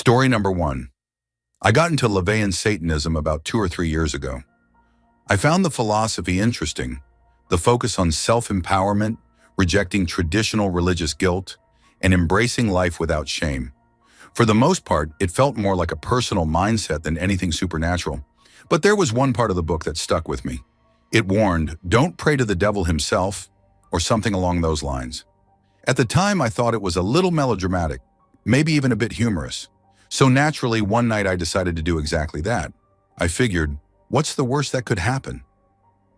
Story number 1. I got into LaVeyan Satanism about 2 or 3 years ago. I found the philosophy interesting, the focus on self-empowerment, rejecting traditional religious guilt, and embracing life without shame. For the most part, it felt more like a personal mindset than anything supernatural. But there was one part of the book that stuck with me. It warned, don't pray to the devil himself, or something along those lines. At the time, I thought it was a little melodramatic, maybe even a bit humorous. So naturally, one night I decided to do exactly that. I figured, what's the worst that could happen?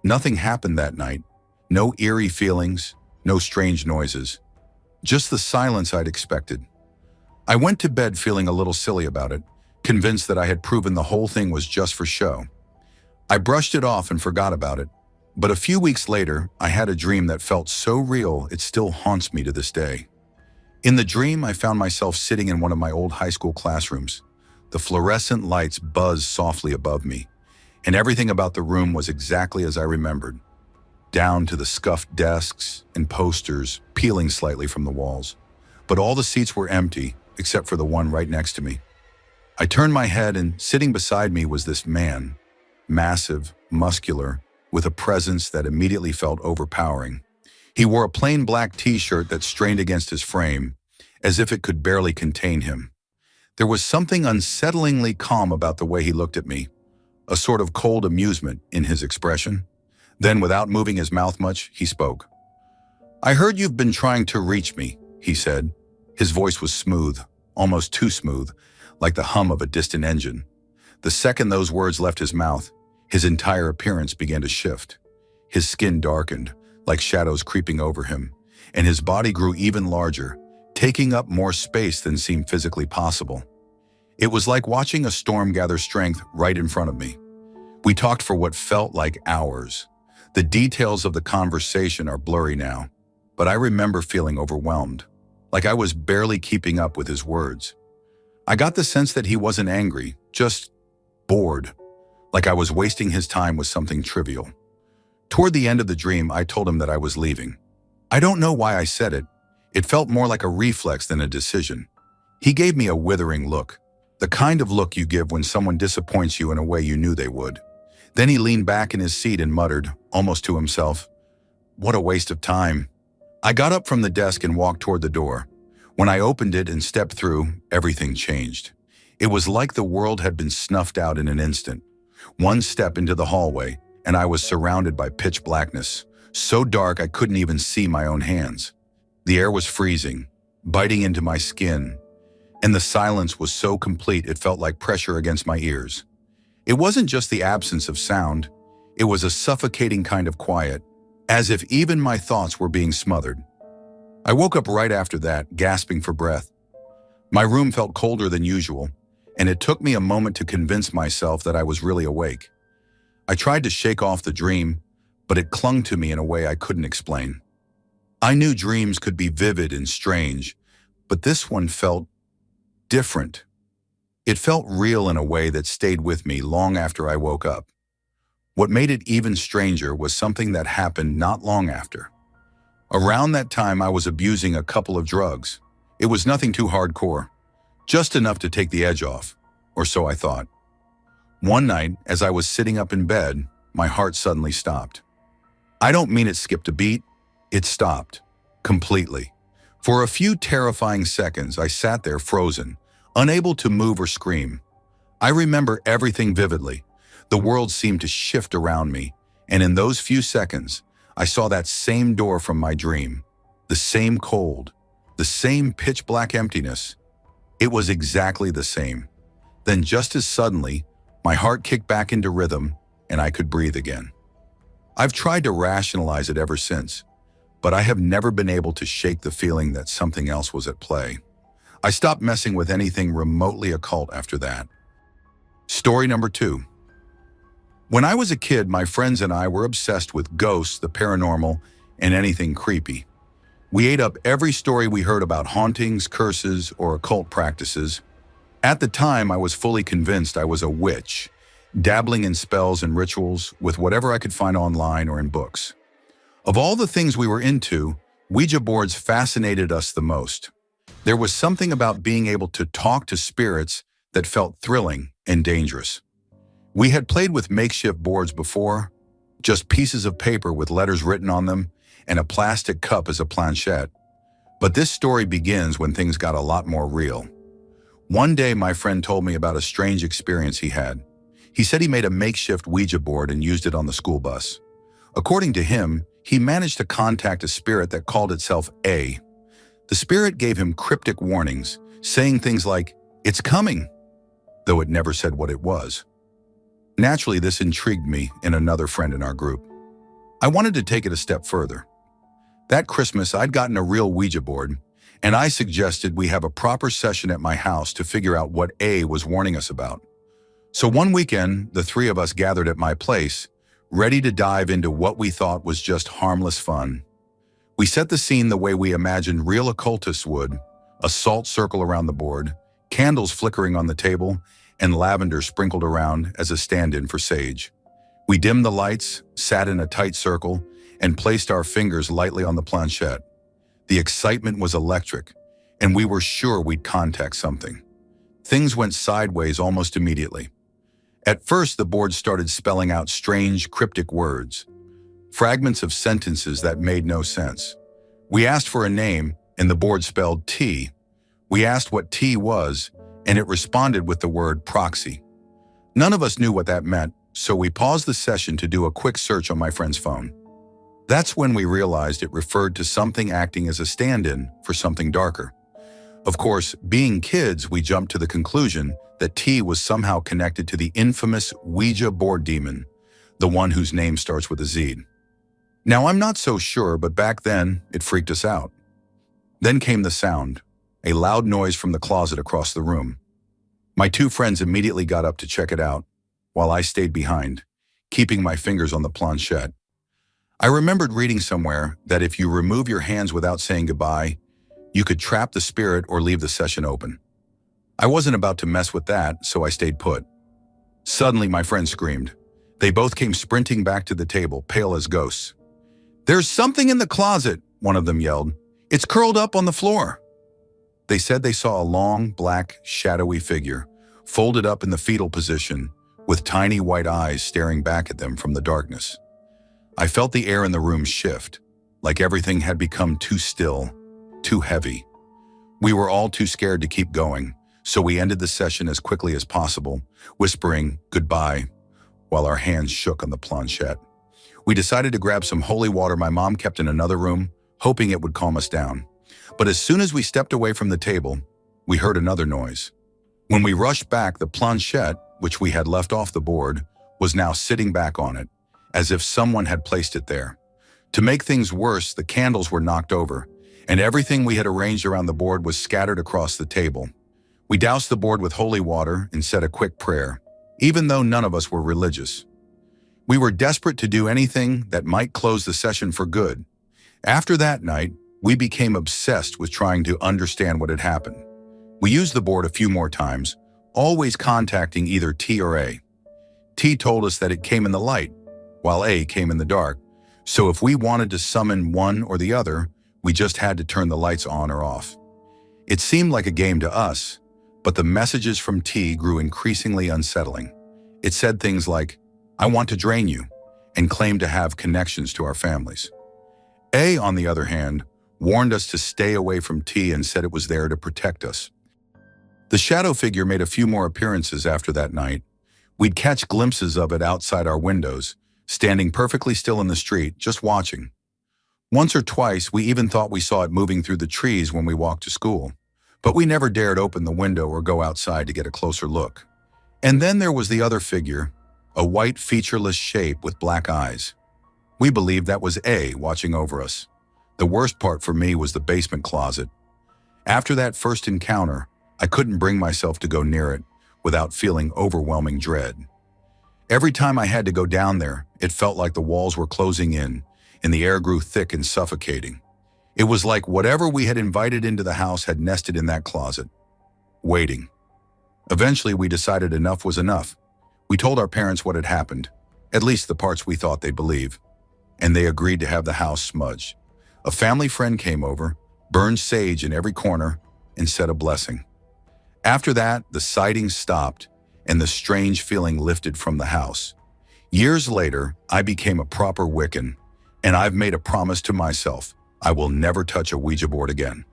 Nothing happened that night. No eerie feelings, no strange noises. Just the silence I'd expected. I went to bed feeling a little silly about it, convinced that I had proven the whole thing was just for show. I brushed it off and forgot about it. But a few weeks later, I had a dream that felt so real it still haunts me to this day. In the dream, I found myself sitting in one of my old high school classrooms. The fluorescent lights buzzed softly above me, and everything about the room was exactly as I remembered, down to the scuffed desks and posters peeling slightly from the walls. But all the seats were empty, except for the one right next to me. I turned my head, and sitting beside me was this man, massive, muscular, with a presence that immediately felt overpowering. He wore a plain black t-shirt that strained against his frame, as if it could barely contain him. There was something unsettlingly calm about the way he looked at me, a sort of cold amusement in his expression. Then, without moving his mouth much, he spoke. "I heard you've been trying to reach me," he said. His voice was smooth, almost too smooth, like the hum of a distant engine. The second those words left his mouth, his entire appearance began to shift. His skin darkened, like shadows creeping over him, and his body grew even larger, taking up more space than seemed physically possible. It was like watching a storm gather strength right in front of me. We talked for what felt like hours. The details of the conversation are blurry now, but I remember feeling overwhelmed, like I was barely keeping up with his words. I got the sense that he wasn't angry, just bored, like I was wasting his time with something trivial. Toward the end of the dream, I told him that I was leaving. I don't know why I said it. It felt more like a reflex than a decision. He gave me a withering look, the kind of look you give when someone disappoints you in a way you knew they would. Then he leaned back in his seat and muttered, almost to himself, "What a waste of time." I got up from the desk and walked toward the door. When I opened it and stepped through, everything changed. It was like the world had been snuffed out in an instant. One step into the hallway, and I was surrounded by pitch blackness, so dark I couldn't even see my own hands. The air was freezing, biting into my skin, and the silence was so complete it felt like pressure against my ears. It wasn't just the absence of sound, it was a suffocating kind of quiet, as if even my thoughts were being smothered. I woke up right after that, gasping for breath. My room felt colder than usual, and it took me a moment to convince myself that I was really awake. I tried to shake off the dream, but it clung to me in a way I couldn't explain. I knew dreams could be vivid and strange, but this one felt different. It felt real in a way that stayed with me long after I woke up. What made it even stranger was something that happened not long after. Around that time, I was abusing a couple of drugs. It was nothing too hardcore, just enough to take the edge off, or so I thought. One night, as I was sitting up in bed, my heart suddenly stopped. I don't mean it skipped a beat, it stopped, completely. For a few terrifying seconds, I sat there frozen, unable to move or scream. I remember everything vividly. The world seemed to shift around me, and in those few seconds, I saw that same door from my dream, the same cold, the same pitch-black emptiness. It was exactly the same. Then just as suddenly, my heart kicked back into rhythm, and I could breathe again. I've tried to rationalize it ever since, but I have never been able to shake the feeling that something else was at play. I stopped messing with anything remotely occult after that. Story number 2. When I was a kid, my friends and I were obsessed with ghosts, the paranormal, and anything creepy. We ate up every story we heard about hauntings, curses, or occult practices. At the time, I was fully convinced I was a witch, dabbling in spells and rituals with whatever I could find online or in books. Of all the things we were into, Ouija boards fascinated us the most. There was something about being able to talk to spirits that felt thrilling and dangerous. We had played with makeshift boards before, just pieces of paper with letters written on them and a plastic cup as a planchette. But this story begins when things got a lot more real. One day, my friend told me about a strange experience he had. He said he made a makeshift Ouija board and used it on the school bus. According to him, he managed to contact a spirit that called itself A. The spirit gave him cryptic warnings, saying things like, "It's coming," though it never said what it was. Naturally, this intrigued me and another friend in our group. I wanted to take it a step further. That Christmas, I'd gotten a real Ouija board, and I suggested we have a proper session at my house to figure out what A was warning us about. So one weekend, the three of us gathered at my place, ready to dive into what we thought was just harmless fun. We set the scene the way we imagined real occultists would: a salt circle around the board, candles flickering on the table, and lavender sprinkled around as a stand-in for sage. We dimmed the lights, sat in a tight circle, and placed our fingers lightly on the planchette. The excitement was electric, and we were sure we'd contact something. Things went sideways almost immediately. At first, the board started spelling out strange, cryptic words, fragments of sentences that made no sense. We asked for a name, and the board spelled T. We asked what T was, and it responded with the word proxy. None of us knew what that meant, so we paused the session to do a quick search on my friend's phone. That's when we realized it referred to something acting as a stand-in for something darker. Of course, being kids, we jumped to the conclusion that T was somehow connected to the infamous Ouija board demon, the one whose name starts with a Z. Now, I'm not so sure, but back then, it freaked us out. Then came the sound, a loud noise from the closet across the room. My two friends immediately got up to check it out, while I stayed behind, keeping my fingers on the planchette. I remembered reading somewhere that if you remove your hands without saying goodbye, you could trap the spirit or leave the session open. I wasn't about to mess with that, so I stayed put. Suddenly, my friend screamed. They both came sprinting back to the table, pale as ghosts. "There's something in the closet," one of them yelled. "It's curled up on the floor." They said they saw a long, black, shadowy figure, folded up in the fetal position, with tiny white eyes staring back at them from the darkness. I felt the air in the room shift, like everything had become too still, too heavy. We were all too scared to keep going, so we ended the session as quickly as possible, whispering goodbye while our hands shook on the planchette. We decided to grab some holy water my mom kept in another room, hoping it would calm us down. But as soon as we stepped away from the table, we heard another noise. When we rushed back, the planchette, which we had left off the board, was now sitting back on it, as if someone had placed it there. To make things worse, the candles were knocked over, and everything we had arranged around the board was scattered across the table. We doused the board with holy water and said a quick prayer, even though none of us were religious. We were desperate to do anything that might close the session for good. After that night, we became obsessed with trying to understand what had happened. We used the board a few more times, always contacting either T or A. T told us that it came in the light, while A came in the dark, so if we wanted to summon one or the other, we just had to turn the lights on or off. It seemed like a game to us, but the messages from T grew increasingly unsettling. It said things like, "I want to drain you," and claimed to have connections to our families. A, on the other hand, warned us to stay away from T and said it was there to protect us. The shadow figure made a few more appearances after that night. We'd catch glimpses of it outside our windows, standing perfectly still in the street, just watching. Once or twice, we even thought we saw it moving through the trees when we walked to school, but we never dared open the window or go outside to get a closer look. And then there was the other figure, a white, featureless shape with black eyes. We believed that was A watching over us. The worst part for me was the basement closet. After that first encounter, I couldn't bring myself to go near it without feeling overwhelming dread. Every time I had to go down there, it felt like the walls were closing in and the air grew thick and suffocating. It was like whatever we had invited into the house had nested in that closet, waiting. Eventually, we decided enough was enough. We told our parents what had happened, at least the parts we thought they'd believe, and they agreed to have the house smudged. A family friend came over, burned sage in every corner, instead of blessing. After that, the sightings stopped and the strange feeling lifted from the house. Years later, I became a proper Wiccan, and I've made a promise to myself I will never touch a Ouija board again.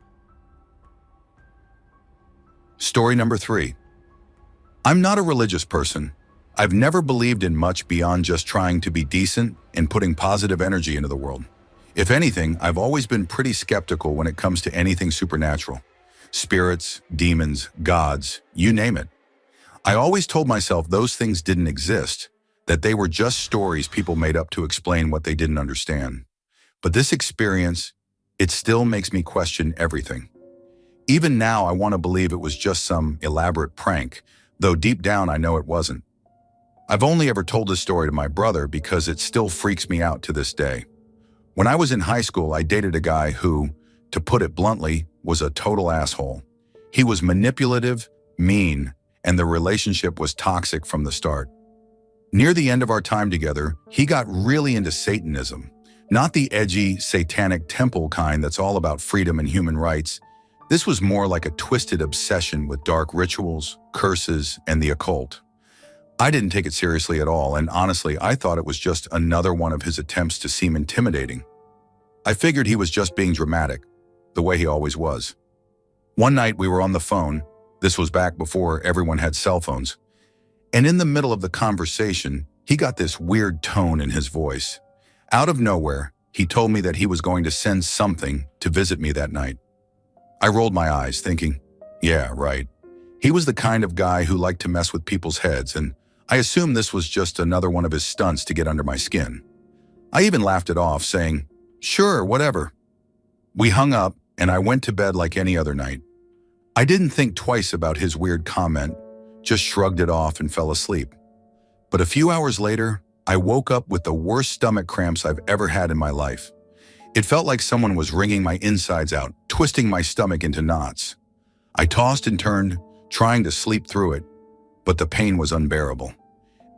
Story number 3. I'm not a religious person. I've never believed in much beyond just trying to be decent and putting positive energy into the world. If anything, I've always been pretty skeptical when it comes to anything supernatural. Spirits, demons, gods, you name it. I always told myself those things didn't exist, that they were just stories people made up to explain what they didn't understand. But this experience, it still makes me question everything. Even now, I want to believe it was just some elaborate prank, though deep down I know it wasn't. I've only ever told this story to my brother because it still freaks me out to this day. When I was in high school, I dated a guy who, to put it bluntly, was a total asshole. He was manipulative, mean, and the relationship was toxic from the start. Near the end of our time together, he got really into Satanism. Not the edgy, satanic temple kind that's all about freedom and human rights. This was more like a twisted obsession with dark rituals, curses, and the occult. I didn't take it seriously at all, and honestly, I thought it was just another one of his attempts to seem intimidating. I figured he was just being dramatic, the way he always was. One night we were on the phone. This was back before everyone had cell phones. And in the middle of the conversation, he got this weird tone in his voice. Out of nowhere, he told me that he was going to send something to visit me that night. I rolled my eyes, thinking, yeah, right. He was the kind of guy who liked to mess with people's heads, and I assumed this was just another one of his stunts to get under my skin. I even laughed it off, saying, sure, whatever. We hung up, and I went to bed like any other night. I didn't think twice about his weird comment, just shrugged it off and fell asleep. But a few hours later, I woke up with the worst stomach cramps I've ever had in my life. It felt like someone was wringing my insides out, twisting my stomach into knots. I tossed and turned, trying to sleep through it, but the pain was unbearable.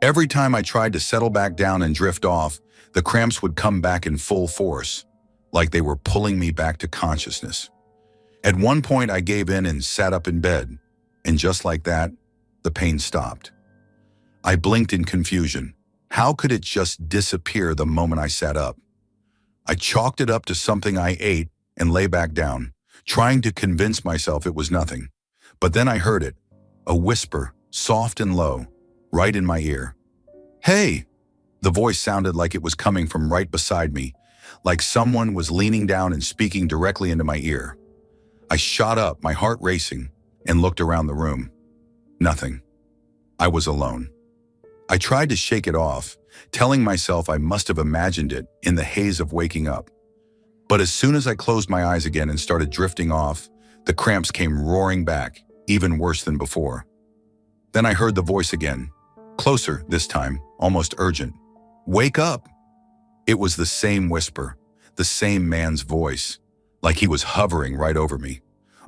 Every time I tried to settle back down and drift off, the cramps would come back in full force, like they were pulling me back to consciousness. At one point, I gave in and sat up in bed, and just like that, the pain stopped. I blinked in confusion. How could it just disappear the moment I sat up? I chalked it up to something I ate and lay back down, trying to convince myself it was nothing. But then I heard it, a whisper, soft and low, right in my ear. Hey! The voice sounded like it was coming from right beside me, like someone was leaning down and speaking directly into my ear. I shot up, my heart racing, and looked around the room. Nothing. I was alone. I tried to shake it off, telling myself I must have imagined it in the haze of waking up. But as soon as I closed my eyes again and started drifting off, the cramps came roaring back, even worse than before. Then I heard the voice again, closer this time, almost urgent. Wake up! It was the same whisper, the same man's voice, like he was hovering right over me.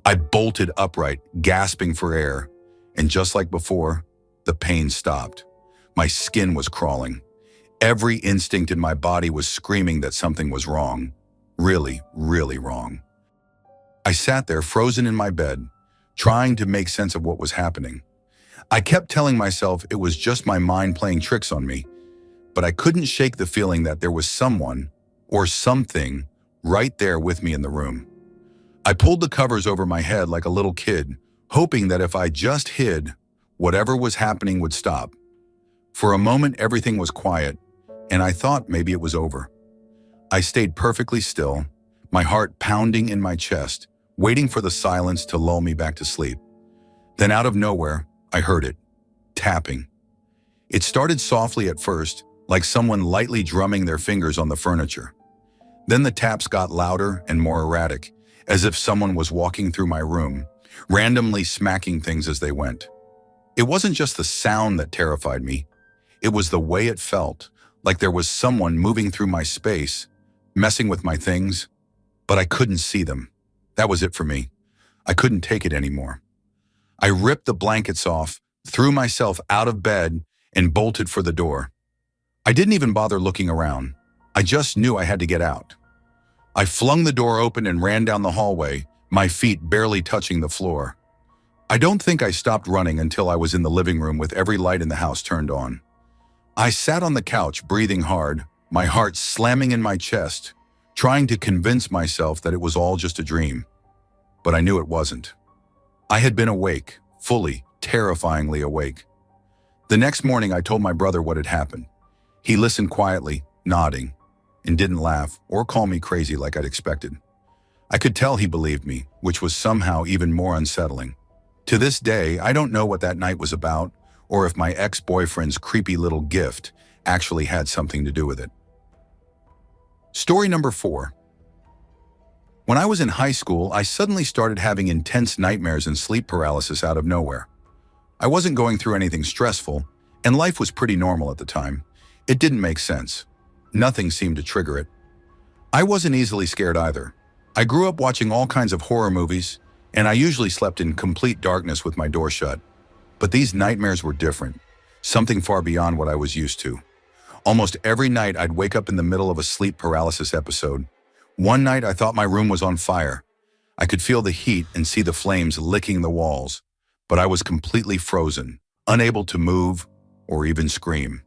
I bolted upright, gasping for air, and just like before, the pain stopped. My skin was crawling. Every instinct in my body was screaming that something was wrong. Really, really wrong. I sat there frozen in my bed, trying to make sense of what was happening. I kept telling myself it was just my mind playing tricks on me, but I couldn't shake the feeling that there was someone or something right there with me in the room. I pulled the covers over my head like a little kid, hoping that if I just hid, whatever was happening would stop. For a moment, everything was quiet, and I thought maybe it was over. I stayed perfectly still, my heart pounding in my chest, waiting for the silence to lull me back to sleep. Then out of nowhere, I heard it, tapping. It started softly at first, like someone lightly drumming their fingers on the furniture. Then the taps got louder and more erratic, as if someone was walking through my room, randomly smacking things as they went. It wasn't just the sound that terrified me. It was the way it felt, like there was someone moving through my space, messing with my things, but I couldn't see them. That was it for me. I couldn't take it anymore. I ripped the blankets off, threw myself out of bed, and bolted for the door. I didn't even bother looking around. I just knew I had to get out. I flung the door open and ran down the hallway, my feet barely touching the floor. I don't think I stopped running until I was in the living room with every light in the house turned on. I sat on the couch, breathing hard, my heart slamming in my chest, trying to convince myself that it was all just a dream. But I knew it wasn't. I had been awake, fully, terrifyingly awake. The next morning, I told my brother what had happened. He listened quietly, nodding, and didn't laugh or call me crazy like I'd expected. I could tell he believed me, which was somehow even more unsettling. To this day, I don't know what that night was about, or if my ex-boyfriend's creepy little gift actually had something to do with it. Story number 4. When I was in high school, I suddenly started having intense nightmares and sleep paralysis out of nowhere. I wasn't going through anything stressful, and life was pretty normal at the time. It didn't make sense. Nothing seemed to trigger it. I wasn't easily scared either. I grew up watching all kinds of horror movies, and I usually slept in complete darkness with my door shut. But these nightmares were different, something far beyond what I was used to. Almost every night I'd wake up in the middle of a sleep paralysis episode. One night I thought my room was on fire. I could feel the heat and see the flames licking the walls, but I was completely frozen, unable to move or even scream.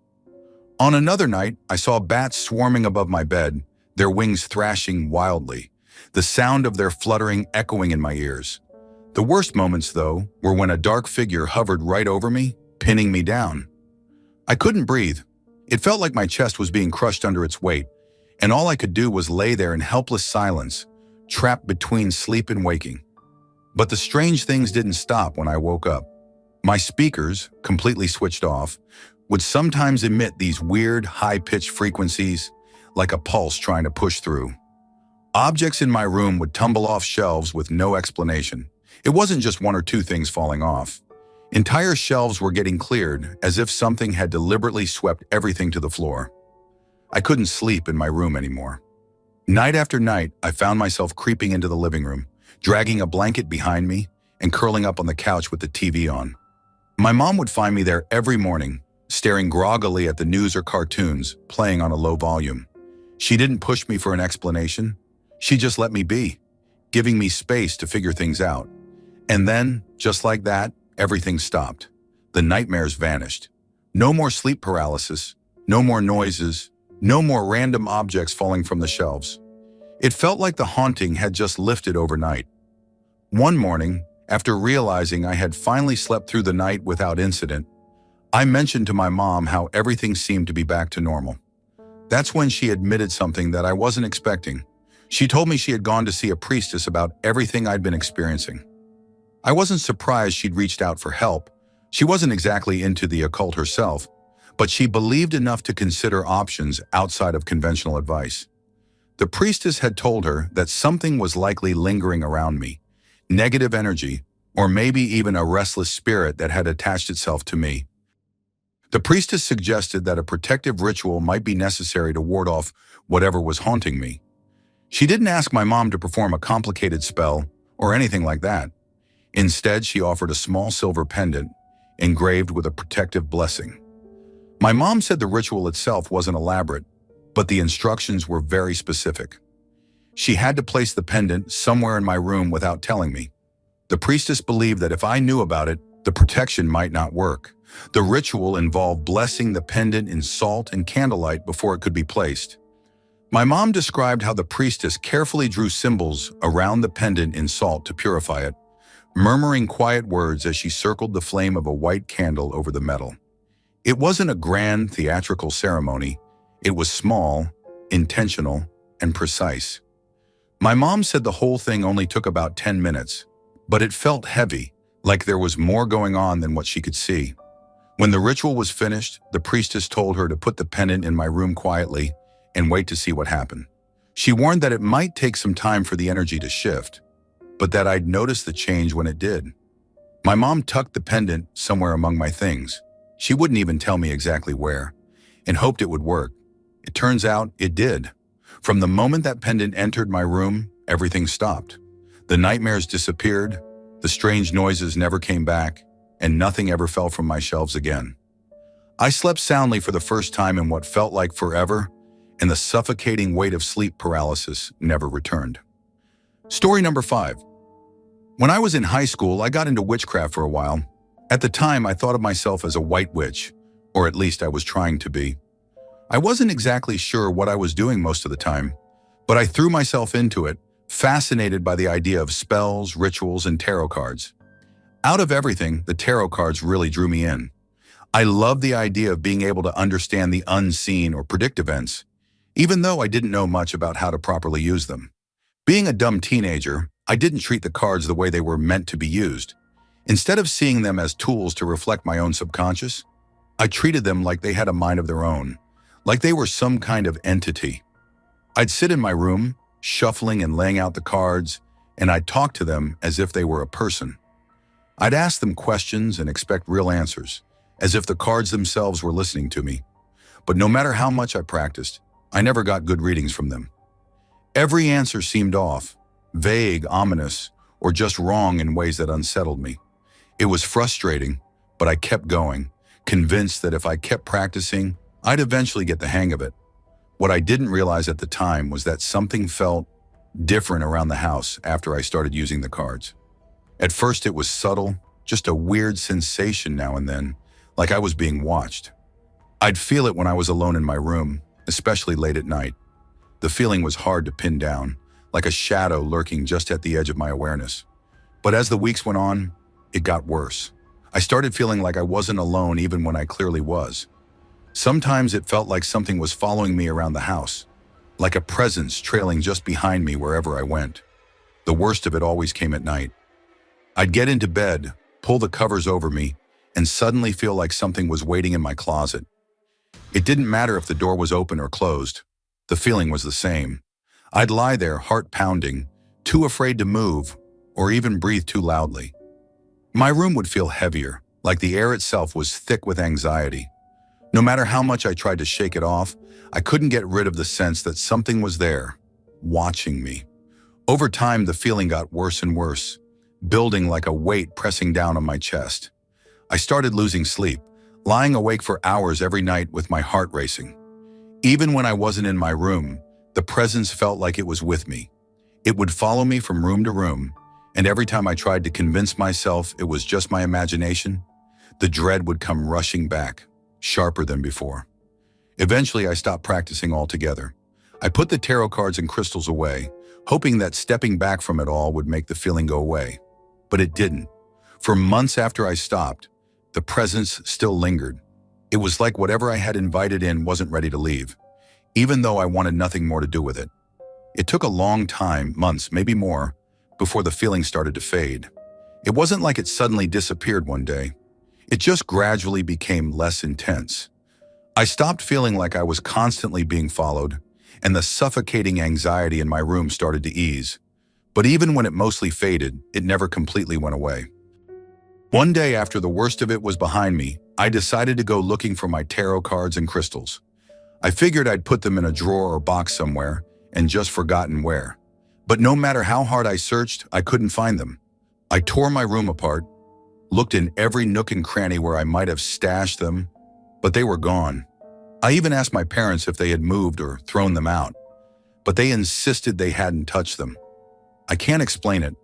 On another night, I saw bats swarming above my bed, their wings thrashing wildly, the sound of their fluttering echoing in my ears. The worst moments, though, were when a dark figure hovered right over me, pinning me down. I couldn't breathe. It felt like my chest was being crushed under its weight, and all I could do was lay there in helpless silence, trapped between sleep and waking. But the strange things didn't stop when I woke up. My speakers, completely switched off, would sometimes emit these weird, high-pitched frequencies, like a pulse trying to push through. Objects in my room would tumble off shelves with no explanation. It wasn't just one or two things falling off. Entire shelves were getting cleared, as if something had deliberately swept everything to the floor. I couldn't sleep in my room anymore. Night after night, I found myself creeping into the living room, dragging a blanket behind me, and curling up on the couch with the TV on. My mom would find me there every morning, staring groggily at the news or cartoons playing on a low volume. She didn't push me for an explanation. She just let me be, giving me space to figure things out. And then, just like that, everything stopped. The nightmares vanished. No more sleep paralysis, no more noises, no more random objects falling from the shelves. It felt like the haunting had just lifted overnight. One morning, after realizing I had finally slept through the night without incident, I mentioned to my mom how everything seemed to be back to normal. That's when she admitted something that I wasn't expecting. She told me she had gone to see a priestess about everything I'd been experiencing. I wasn't surprised she'd reached out for help. She wasn't exactly into the occult herself, but she believed enough to consider options outside of conventional advice. The priestess had told her that something was likely lingering around me, negative energy, or maybe even a restless spirit that had attached itself to me. The priestess suggested that a protective ritual might be necessary to ward off whatever was haunting me. She didn't ask my mom to perform a complicated spell or anything like that. Instead, she offered a small silver pendant engraved with a protective blessing. My mom said the ritual itself wasn't elaborate, but the instructions were very specific. She had to place the pendant somewhere in my room without telling me. The priestess believed that if I knew about it, the protection might not work. The ritual involved blessing the pendant in salt and candlelight before it could be placed. My mom described how the priestess carefully drew symbols around the pendant in salt to purify it, murmuring quiet words as she circled the flame of a white candle over the metal. It wasn't a grand theatrical ceremony. It was small, intentional, and precise. My mom said the whole thing only took about 10 minutes, but it felt heavy, like there was more going on than what she could see. When the ritual was finished, the priestess told her to put the pendant in my room quietly and wait to see what happened. She warned that it might take some time for the energy to shift, but that I'd notice the change when it did. My mom tucked the pendant somewhere among my things. She wouldn't even tell me exactly where, and hoped it would work. It turns out it did. From the moment that pendant entered my room, everything stopped. The nightmares disappeared, the strange noises never came back, and nothing ever fell from my shelves again. I slept soundly for the first time in what felt like forever, and the suffocating weight of sleep paralysis never returned. Story number 5. When I was in high school, I got into witchcraft for a while. At the time, I thought of myself as a white witch, or at least I was trying to be. I wasn't exactly sure what I was doing most of the time, but I threw myself into it, fascinated by the idea of spells, rituals, and tarot cards. Out of everything, the tarot cards really drew me in. I loved the idea of being able to understand the unseen or predict events, even though I didn't know much about how to properly use them. Being a dumb teenager, I didn't treat the cards the way they were meant to be used. Instead of seeing them as tools to reflect my own subconscious, I treated them like they had a mind of their own, like they were some kind of entity. I'd sit in my room, shuffling and laying out the cards, and I'd talk to them as if they were a person. I'd ask them questions and expect real answers, as if the cards themselves were listening to me. But no matter how much I practiced, I never got good readings from them. Every answer seemed off, vague, ominous, or just wrong in ways that unsettled me. It was frustrating, but I kept going, convinced that if I kept practicing, I'd eventually get the hang of it. What I didn't realize at the time was that something felt different around the house after I started using the cards. At first it was subtle, just a weird sensation now and then, like I was being watched. I'd feel it when I was alone in my room, especially late at night. The feeling was hard to pin down, like a shadow lurking just at the edge of my awareness. But as the weeks went on, it got worse. I started feeling like I wasn't alone even when I clearly was. Sometimes it felt like something was following me around the house, like a presence trailing just behind me wherever I went. The worst of it always came at night. I'd get into bed, pull the covers over me, and suddenly feel like something was waiting in my closet. It didn't matter if the door was open or closed. The feeling was the same. I'd lie there, heart pounding, too afraid to move or even breathe too loudly. My room would feel heavier, like the air itself was thick with anxiety. No matter how much I tried to shake it off, I couldn't get rid of the sense that something was there, watching me. Over time, the feeling got worse and worse, building like a weight pressing down on my chest. I started losing sleep, lying awake for hours every night with my heart racing. Even when I wasn't in my room, the presence felt like it was with me. It would follow me from room to room, and every time I tried to convince myself it was just my imagination, the dread would come rushing back, sharper than before. Eventually, I stopped practicing altogether. I put the tarot cards and crystals away, hoping that stepping back from it all would make the feeling go away. But it didn't. For months after I stopped, the presence still lingered. It was like whatever I had invited in wasn't ready to leave, even though I wanted nothing more to do with it. It took a long time, months, maybe more, before the feeling started to fade. It wasn't like it suddenly disappeared one day. It just gradually became less intense. I stopped feeling like I was constantly being followed, and the suffocating anxiety in my room started to ease. But even when it mostly faded, it never completely went away. One day after the worst of it was behind me, I decided to go looking for my tarot cards and crystals. I figured I'd put them in a drawer or box somewhere and just forgotten where. But no matter how hard I searched, I couldn't find them. I tore my room apart, looked in every nook and cranny where I might have stashed them, but they were gone. I even asked my parents if they had moved or thrown them out, but they insisted they hadn't touched them. I can't explain it,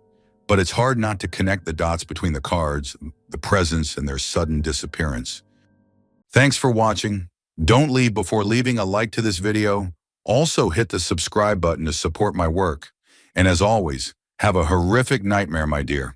but it's hard not to connect the dots between the cards, the presence, and their sudden disappearance. Thanks for watching. Don't leave before leaving a like to this video. Also hit the subscribe button to support my work. And as always, have a horrific nightmare, my dear.